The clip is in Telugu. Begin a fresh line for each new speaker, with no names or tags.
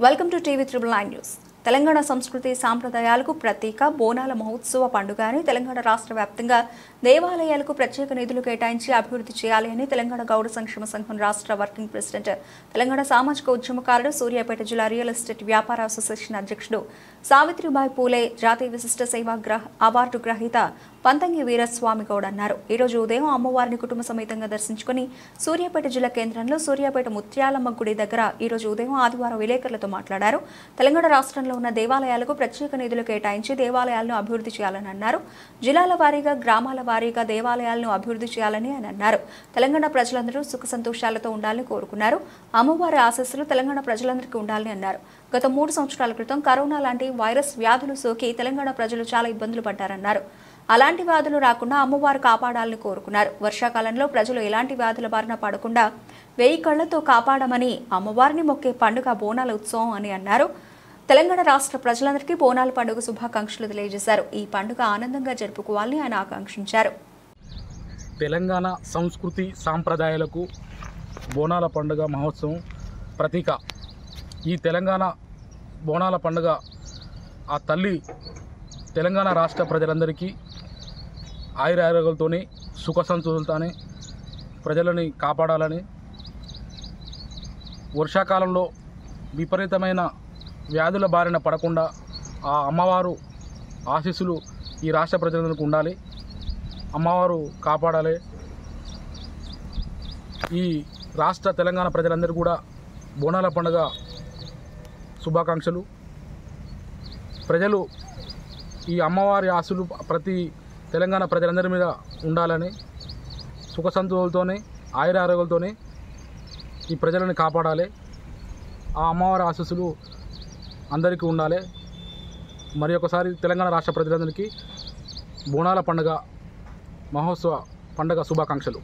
Welcome to TV triple nine news. Telangana సంస్కృతి సాంప్రదాయాలకు ప్రతీక బోనాల మహోత్సవ పండుగని తెలంగాణ రాష్ట్ర వ్యాప్తంగా దేవాలయాలకు ప్రత్యేక నిధులు కేటాయించి అభివృద్ధి చేయాలి అని తెలంగాణ గౌడ సంక్షేమ సంఘం రాష్ట్ర వర్కింగ్ ప్రెసిడెంట్, తెలంగాణ సామాజిక ఉద్యమకారుడు, సూర్యాపేట జిల్లా రియల్ ఎస్టేట్ వ్యాపార అసోసియేషన్ అధ్యక్షుడు, సావిత్రిబాయి పూలే జాతీయ విశిష్ట సేవా అవార్డు గ్రహీత పంతంగి వీరస్వామి గౌడ్ అన్నారు. ఈ రోజు ఉదయం అమ్మవారిని కుటుంబ సమేతంగా దర్శించుకుని సూర్యాపేట జిల్లా కేంద్రంలో సూర్యాపేట ముత్యాలమ్మ గుడి దగ్గర ఈ రోజు ఉదయం ఆదివారం విలేకరులతో మాట్లాడారు. తెలంగాణ రాష్ట్రంలో ఉన్న దేవాలయాలకు ప్రత్యేక నిధులు కేటాయించి దేవాలయాలను అభివృద్ధి చేయాలని అన్నారు. జిల్లాల వారీగా, గ్రామాల వారీగా దేవాలయాలను అభివృద్ధి చేయాలని ఆయన అన్నారు. తెలంగాణ ప్రజలందరూ సుఖ సంతోషాలతో ఉండాలని కోరుకున్నారు. అమ్మవారి ఆశీస్సులు తెలంగాణ ప్రజలందరికీ ఉండాలని అన్నారు. గత 3 సంవత్సరాల క్రితం కరోనా లాంటి వైరస్ వ్యాధులు సోకి తెలంగాణ ప్రజలు చాలా ఇబ్బందులు పడ్డారన్నారు. అలాంటి వ్యాధులు రాకుండా అమ్మవారు కాపాడాలని కోరుకున్నారు. వర్షాకాలంలో ప్రజలు ఎలాంటి వ్యాధుల బారిన పడకుండా 1000 కళ్లతో కాపాడమని అమ్మవారిని మొక్కే పండుగ బోనాల ఉత్సవం అని అన్నారు. తెలంగాణ రాష్ట్ర ప్రజలందరికీ బోనాల పండుగ శుభాకాంక్షలు తెలియజేశారు. ఈ పండుగ ఆనందంగా జరుపుకోవాలని ఆయన ఆకాంక్షించారు.
తెలంగాణ సంస్కృతి సాంప్రదాయాలకు బోనాల పండుగ మహోత్సవం ప్రతీక. ఈ తెలంగాణ బోనాల పండుగ ఆ తల్లి తెలంగాణ రాష్ట్ర ప్రజలందరికీ ఆయురారోగ్యాలతోని సుఖ సంతోషాలతోని ప్రజలని కాపాడాలని, వర్షాకాలంలో విపరీతమైన వ్యాధుల బారిన పడకుండా ఆ అమ్మవారు ఆశీస్సులు ఈ రాష్ట్ర ప్రజలందరికీ ఉండాలి. అమ్మవారు కాపాడాలి. ఈ రాష్ట్ర తెలంగాణ ప్రజలందరూ కూడా బోనాల పండుగ శుభాకాంక్షలు. ప్రజలు ఈ అమ్మవారి ఆశలు ప్రతి తెలంగాణ ప్రజలందరి మీద ఉండాలని, సుఖ సంతోషాలతోని ఆయురారోగ్యాలతోని ఈ ప్రజలను కాపాడాలి. ఆ అమ్మవారి ఆశీస్సులు అందరికీ ఉండాలి. మరి ఒకసారి తెలంగాణ రాష్ట్ర ప్రజలందరికీ బోనాల పండుగ మహోత్సవ పండుగ శుభాకాంక్షలు.